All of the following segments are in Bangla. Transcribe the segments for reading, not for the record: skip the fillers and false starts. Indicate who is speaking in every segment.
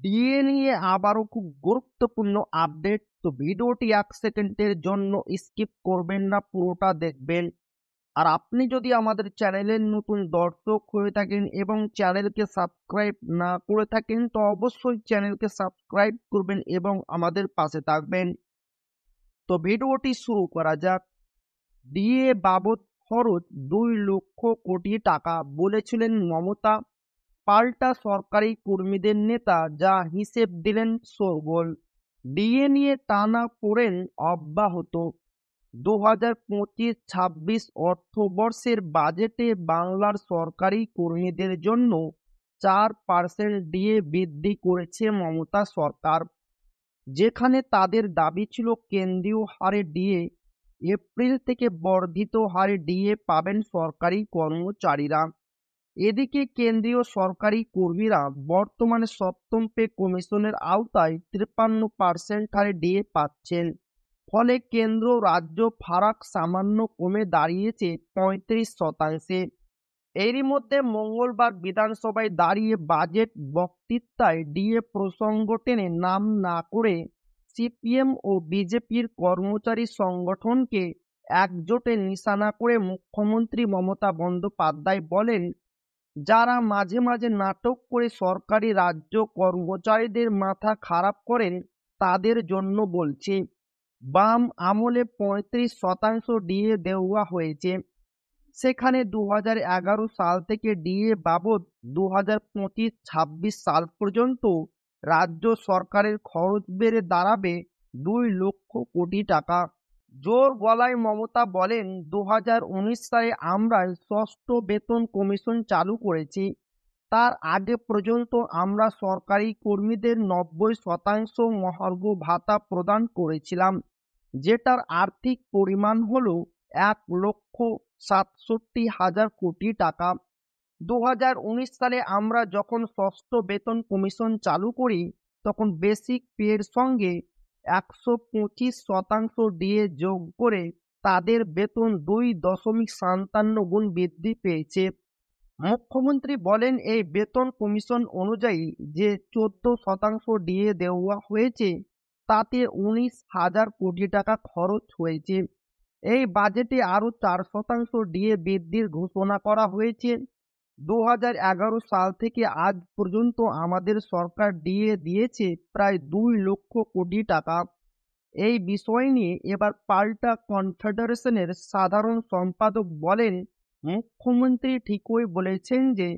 Speaker 1: ডিএ নিয়ে আবারও খুব গুরুত্বপূর্ণ আপডেট। তো ভিডিওটি 1 সেকেন্ডের জন্য স্কিপ করবেন না, পুরোটা দেখবেন। আর আপনি যদি আমাদের চ্যানেলের নতুন দর্শক হয়ে থাকেন এবং চ্যানেলকে সাবস্ক্রাইব না করে থাকেন, তো অবশ্যই চ্যানেলকে সাবস্ক্রাইব করবেন এবং আমাদের পাশে থাকবেন। তো ভিডিওটি শুরু করা যাক। ডিএ বাবদ খরচ 2 লক্ষ কোটি টাকা বলেছিলেন মমতা। পাল্টা সরকারি কর্মীদের নেতা যা হিসেব দিলেন শোরগোল। ডিএ নিয়ে টানাপোড়েন অব্যাহত। 2025-26 অর্থবর্ষের বাজেটে বাংলার সরকারি কর্মীদের জন্য 4% ডিএ বৃদ্ধি করেছে মমতা সরকার। যেখানে তাদের দাবি ছিল কেন্দ্রীয় হারে ডিএ, এপ্রিল থেকে বর্ধিত হারে ডিএ পাবেন সরকারি কর্মচারীরা। এদিকে কেন্দ্রীয় সরকারি কর্মীরা বর্তমানে সপ্তম পে কমিশনের আওতায় 53% হারে ডিএ পাচ্ছেন। ফলে কেন্দ্র রাজ্য ফারাক সামান্য কমে দাঁড়িয়েছে 35%। এরই মধ্যে মঙ্গলবার বিধানসভায় দাঁড়িয়ে বাজেট বক্তৃতায় ডিএ প্রসঙ্গ টেনে নাম না করে সিপিএম ও বিজেপির কর্মচারী সংগঠনকে একজোটে নিশানা করে মুখ্যমন্ত্রী মমতা বন্দ্যোপাধ্যায় বলেন, যারা মাঝে মাঝে নাটক করে সরকারি রাজ্য কর্মচারীদের মাথা খারাপ করেন তাদের জন্য বলছি। বাম আমলে 35% ডিএ দেওয়া হয়েছে। সেখানে 2011 সাল থেকে ডিএ বাবদ 2025-26 সাল পর্যন্ত রাজ্য সরকারের খরচ বেড়ে দাঁড়াবে 2 লক্ষ কোটি টাকা। জোর গলায় মমতা বলেন, 2019 সালে আমরা ষষ্ঠ বেতন কমিশন চালু করেছি। তার আগে পর্যন্ত আমরা সরকারি কর্মীদের 90% মহার্ঘ ভাতা প্রদান করেছিলাম, যেটার আর্থিক পরিমাণ হল 1,67,000 কোটি টাকা। 2019 সালে আমরা যখন ষষ্ঠ বেতন কমিশন চালু করি, তখন বেসিক পের সঙ্গে 125% ডিএ যোগ করে তাদের বেতন 2.57 গুণ বৃদ্ধি পেয়েছে। মুখ্যমন্ত্রী বলেন, এই বেতন কমিশন অনুযায়ী যে 14% ডিএ দেওয়া হয়েছে তাতে 19,000 কোটি টাকা খরচ হয়েছে। এই বাজেটে আরও 4% ডিএ বৃদ্ধির ঘোষণা করা হয়েছে। 2011 সাল থেকে আজ পর্যন্ত আমাদের সরকার ডিএ দিয়েছে প্রায় 2 লক্ষ কোটি টাকা। এই বিষয় নিয়ে এবার পাল্টা কনফেডারেশনের সাধারণ সম্পাদক বলেন, মুখ্যমন্ত্রী ঠিকই বলেছেন যে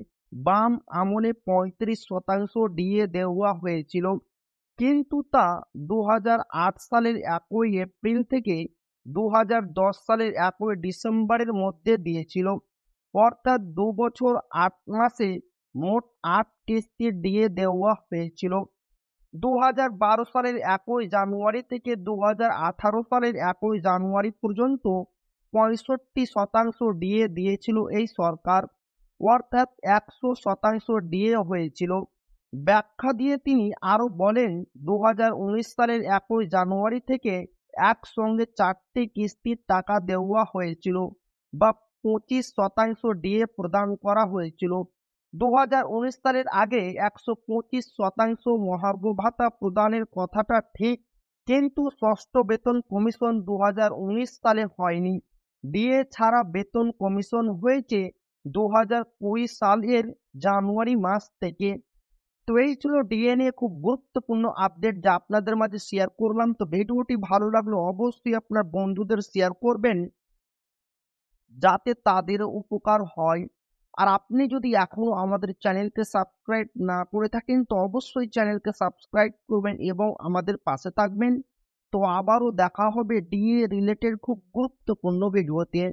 Speaker 1: বাম আমলে 35% ডিএ দেওয়া হয়েছিল, কিন্তু তা 2008 সালের 1 এপ্রিল থেকে 2010 সালের 1 ডিসেম্বরের মধ্যে দিয়েছিল। অর্থাৎ 2 বছর 8 মাসে মোট 8 কিস্তির ডিএ দেওয়া হয়েছিল। 2012 সালের 1 জানুয়ারি থেকে 2018 সালের 1 জানুয়ারি পর্যন্ত 65% ডিএ দিয়েছিল এই সরকার, অর্থাৎ 100% ডিএ হয়েছিল। ব্যাখ্যা দিয়ে তিনি আরও বলেন, 2019 সালের 1 জানুয়ারি থেকে একসঙ্গে 4টি কিস্তির টাকা দেওয়া হয়েছিল বা 25% ডিএ প্রদান করা হয়েছিল। 2019 সালের আগে 125% মহার্ঘ ভাতা প্রদানের কথাটা ঠিক, কিন্তু ষষ্ঠ বেতন কমিশন 2019 সালে হয়নি। ডিএ ছাড়া বেতন কমিশন হয়েছে 2020 সালের জানুয়ারি মাস থেকে। তো এই ছিল ডিএ নিয়ে খুব গুরুত্বপূর্ণ আপডেট যা আপনাদের মাঝে শেয়ার করলাম। তো ভিডিওটি ভালো লাগলে অবশ্যই আপনার বন্ধুদের শেয়ার করবেন, যাতে তাদের উপকার হয়। আর আপনি যদি এখনো আমাদের চ্যানেলকে সাবস্ক্রাইব না করে থাকেন, তো অবশ্যই চ্যানেলকে সাবস্ক্রাইব করবেন এবং আমাদের পাশে থাকবেন। তো আবারও দেখা হবে ডিএ রিলেটেড খুব গুরুত্বপূর্ণ ভিডিওতে।